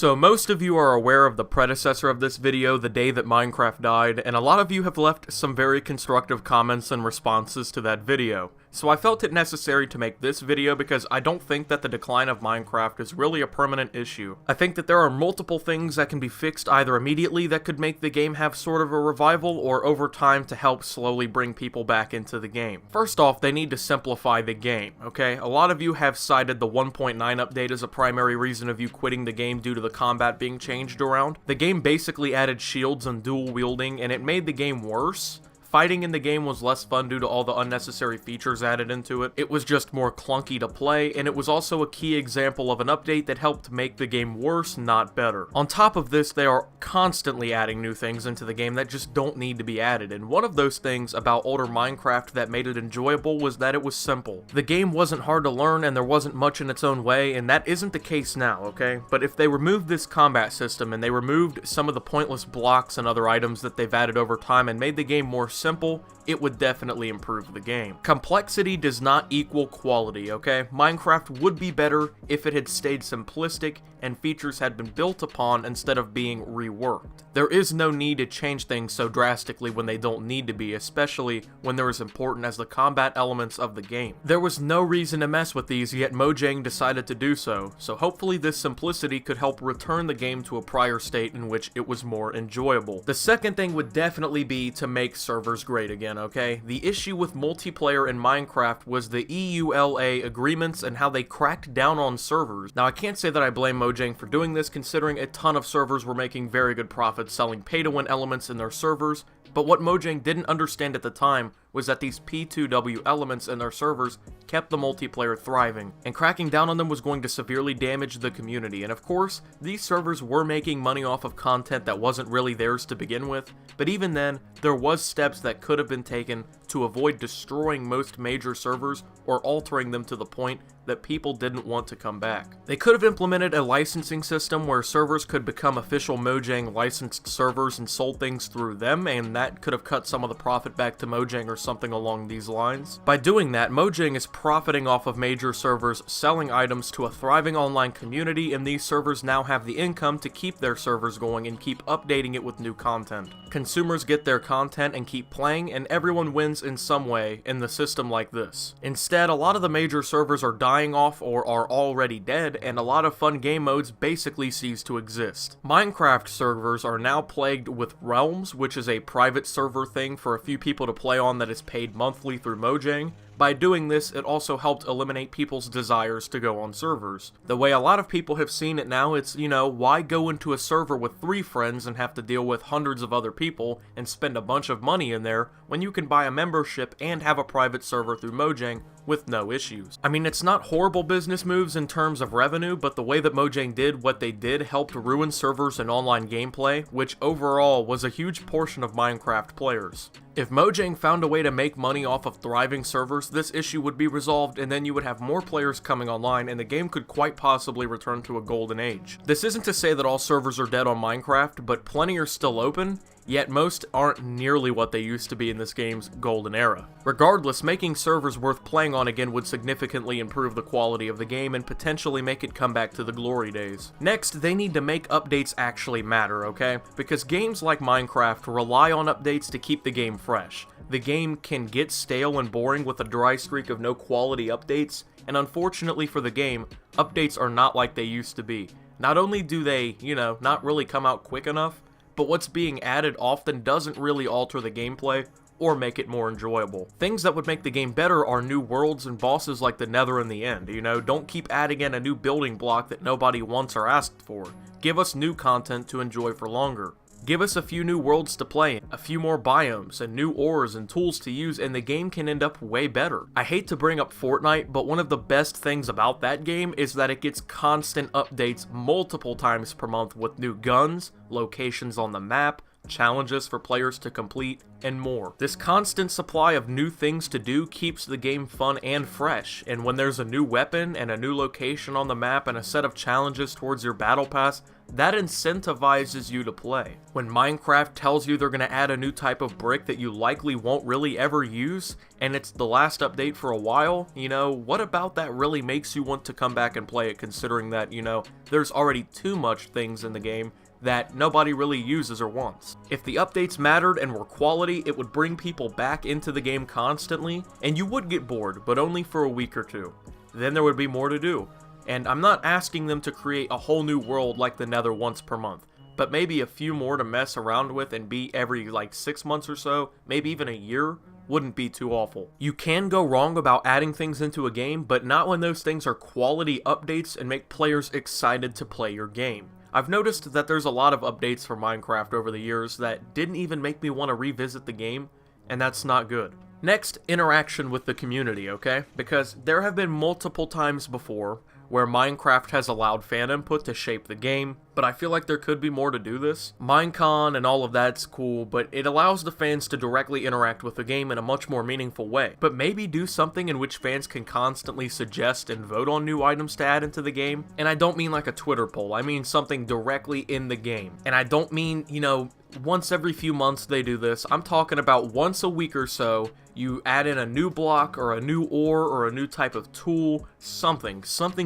So most of you are aware of the predecessor of this video, the day that Minecraft died, and a lot of you have left some very constructive comments and responses to that video. So I felt it necessary to make this video because I don't think that the decline of Minecraft is really a permanent issue. I think that there are multiple things that can be fixed either immediately that could make the game have sort of a revival, or over time to help slowly bring people back into the game. First off, they need to simplify the game, okay? A lot of you have cited the 1.9 update as a primary reason of you quitting the game due to the combat being changed around. The game basically added shields and dual wielding, and it made the game worse. Fighting in the game was less fun due to all the unnecessary features added into it. It was just more clunky to play, and it was also a key example of an update that helped make the game worse, not better. On top of this, they are constantly adding new things into the game that just don't need to be added, and one of those things about older Minecraft that made it enjoyable was that it was simple. The game wasn't hard to learn, and there wasn't much in its own way, and that isn't the case now, okay? But if they removed this combat system, and they removed some of the pointless blocks and other items that they've added over time and made the game more simple, it would definitely improve the game. Complexity does not equal quality, okay? Minecraft would be better if it had stayed simplistic and features had been built upon instead of being reworked. There is no need to change things so drastically when they don't need to be, especially when they're as important as the combat elements of the game. There was no reason to mess with these, yet Mojang decided to do so hopefully this simplicity could help return the game to a prior state in which it was more enjoyable. The second thing would definitely be to make servers great again, okay? The issue with multiplayer in Minecraft was the EULA agreements and how they cracked down on servers. Now, I can't say that I blame Mojang for doing this, considering a ton of servers were making very good profits selling pay-to-win elements in their servers, but what Mojang didn't understand at the time was that these P2W elements in their servers kept the multiplayer thriving, and cracking down on them was going to severely damage the community. And of course, these servers were making money off of content that wasn't really theirs to begin with, but even then, there was steps that could have been taken to avoid destroying most major servers or altering them to the point that people didn't want to come back. They could have implemented a licensing system where servers could become official Mojang licensed servers and sold things through them, and that could have cut some of the profit back to Mojang or something along these lines. By doing that, Mojang is profiting off of major servers selling items to a thriving online community, and these servers now have the income to keep their servers going and keep updating it with new content. Consumers get their content and keep playing, and everyone wins in some way in the system like this. Instead, a lot of the major servers are dying off or are already dead, and a lot of fun game modes basically cease to exist. Minecraft servers are now plagued with Realms, which is a private server thing for a few people to play on that is paid monthly through Mojang. By doing this, it also helped eliminate people's desires to go on servers. The way a lot of people have seen it now, it's, why go into a server with 3 friends and have to deal with hundreds of other people and spend a bunch of money in there when you can buy a membership and have a private server through Mojang with no issues. I mean, it's not horrible business moves in terms of revenue, but the way that Mojang did what they did helped ruin servers and online gameplay, which overall was a huge portion of Minecraft players. If Mojang found a way to make money off of thriving servers, this issue would be resolved, and then you would have more players coming online, and the game could quite possibly return to a golden age. This isn't to say that all servers are dead on Minecraft, but plenty are still open, yet most aren't nearly what they used to be in this game's golden era. Regardless, making servers worth playing on again would significantly improve the quality of the game and potentially make it come back to the glory days. Next, they need to make updates actually matter, okay? Because games like Minecraft rely on updates to keep the game fresh. The game can get stale and boring with a dry streak of no quality updates, and unfortunately for the game, updates are not like they used to be. Not only do they, not really come out quick enough, but what's being added often doesn't really alter the gameplay or make it more enjoyable. Things that would make the game better are new worlds and bosses like the Nether and the End. Don't keep adding in a new building block that nobody wants or asked for. Give us new content to enjoy for longer. Give us a few new worlds to play in, a few more biomes, and new ores and tools to use, and the game can end up way better. I hate to bring up Fortnite, but one of the best things about that game is that it gets constant updates multiple times per month with new guns, locations on the map, challenges for players to complete, and more. This constant supply of new things to do keeps the game fun and fresh, and when there's a new weapon and a new location on the map and a set of challenges towards your battle pass, that incentivizes you to play. When Minecraft tells you they're going to add a new type of brick that you likely won't really ever use, and it's the last update for a while, you know, what about that really makes you want to come back and play it, considering that, you know, there's already too much things in the game that nobody really uses or wants. If the updates mattered and were quality, it would bring people back into the game constantly, and you would get bored, but only for a week or two. Then there would be more to do. And I'm not asking them to create a whole new world like the Nether once per month, but maybe a few more to mess around with and be every like 6 months or so, maybe even a year, wouldn't be too awful. You can go wrong about adding things into a game, but not when those things are quality updates and make players excited to play your game. I've noticed that there's a lot of updates for Minecraft over the years that didn't even make me want to revisit the game, and that's not good. Next, interaction with the community, okay? Because there have been multiple times before where Minecraft has allowed fan input to shape the game, but I feel like there could be more to do this. Minecon and all of that's cool, but it allows the fans to directly interact with the game in a much more meaningful way. But maybe do something in which fans can constantly suggest and vote on new items to add into the game. And I don't mean like a Twitter poll, I mean something directly in the game. And I don't mean, you know, once every few months they do this. I'm talking about once a week or so, you add in a new block or a new ore or a new type of tool, something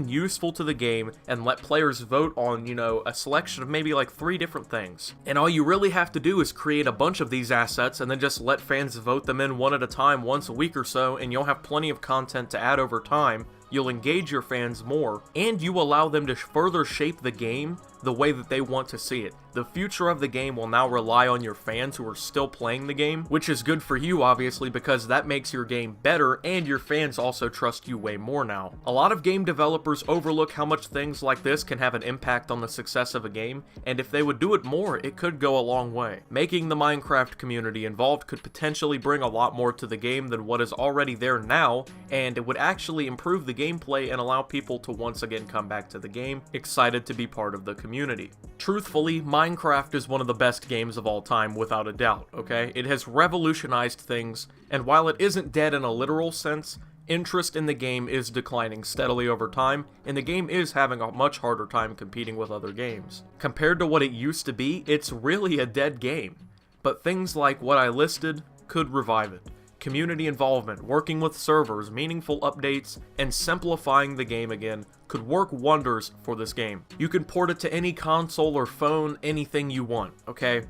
useful to the game, and let players vote on, you know, a selection of maybe like 3 different things. And all you really have to do is create a bunch of these assets and then just let fans vote them in one at a time once a week or so, and you'll have plenty of content to add over time. You'll engage your fans more, and you allow them to further shape the game the way that they want to see it. The future of the game will now rely on your fans who are still playing the game, which is good for you obviously because that makes your game better, and your fans also trust you way more now. A lot of game developers overlook how much things like this can have an impact on the success of a game, and if they would do it more, it could go a long way. Making the Minecraft community involved could potentially bring a lot more to the game than what is already there now, and it would actually improve the gameplay and allow people to once again come back to the game, excited to be part of the community. Truthfully, Minecraft is one of the best games of all time without a doubt, okay? It has revolutionized things, and while it isn't dead in a literal sense, interest in the game is declining steadily over time, and the game is having a much harder time competing with other games. Compared to what it used to be, it's really a dead game. But things like what I listed could revive it. Community involvement, working with servers, meaningful updates, and simplifying the game again could work wonders for this game. You can port it to any console or phone, anything you want, okay?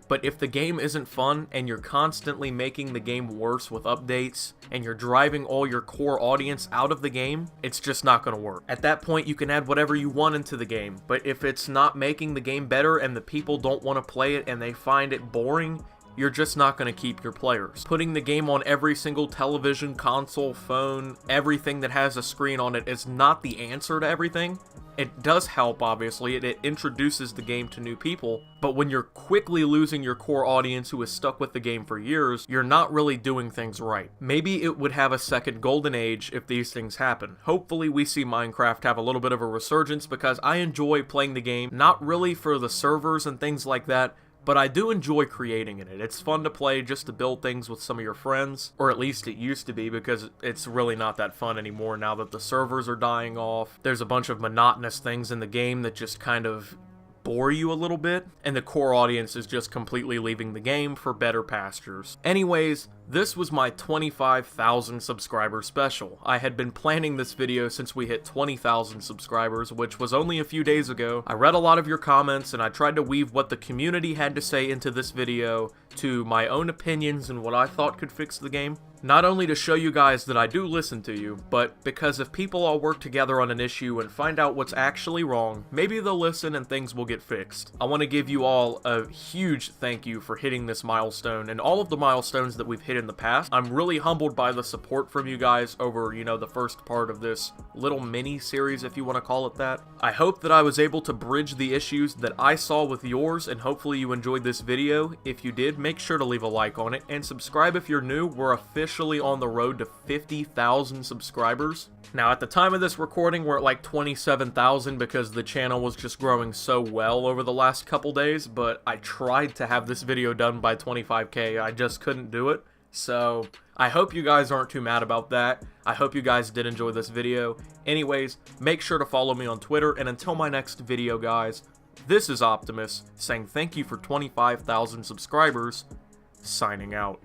But if the game isn't fun and you're constantly making the game worse with updates and you're driving all your core audience out of the game, it's just not going to work. At that point, you can add whatever you want into the game, but if it's not making the game better and the people don't want to play it and they find it boring, you're just not going to keep your players. Putting the game on every single television, console, phone, everything that has a screen on it is not the answer to everything. It does help, obviously, it introduces the game to new people, but when you're quickly losing your core audience who has stuck with the game for years, you're not really doing things right. Maybe it would have a second golden age if these things happen. Hopefully we see Minecraft have a little bit of a resurgence because I enjoy playing the game, not really for the servers and things like that, but I do enjoy creating in it. It's fun to play just to build things with some of your friends, or at least it used to be because it's really not that fun anymore now that the servers are dying off. There's a bunch of monotonous things in the game that just kind of bore you a little bit, and the core audience is just completely leaving the game for better pastures. Anyways, this was my 25,000 subscriber special. I had been planning this video since we hit 20,000 subscribers, which was only a few days ago. I read a lot of your comments and I tried to weave what the community had to say into this video to my own opinions and what I thought could fix the game. Not only to show you guys that I do listen to you, but because if people all work together on an issue and find out what's actually wrong, maybe they'll listen and things will get fixed. I want to give you all a huge thank you for hitting this milestone and all of the milestones that we've hit in the past. I'm really humbled by the support from you guys over, you know, the first part of this little mini series, if you want to call it that. I hope that I was able to bridge the issues that I saw with yours, and hopefully you enjoyed this video. If you did, make sure to leave a like on it and subscribe if you're new. We're officially officially on the road to 50,000 subscribers. Now, at the time of this recording, we're at like 27,000 because the channel was just growing so well over the last couple days, but I tried to have this video done by 25k, I just couldn't do it. So, I hope you guys aren't too mad about that. I hope you guys did enjoy this video. Anyways, make sure to follow me on Twitter, and until my next video, guys, this is Optimus, saying thank you for 25,000 subscribers, signing out.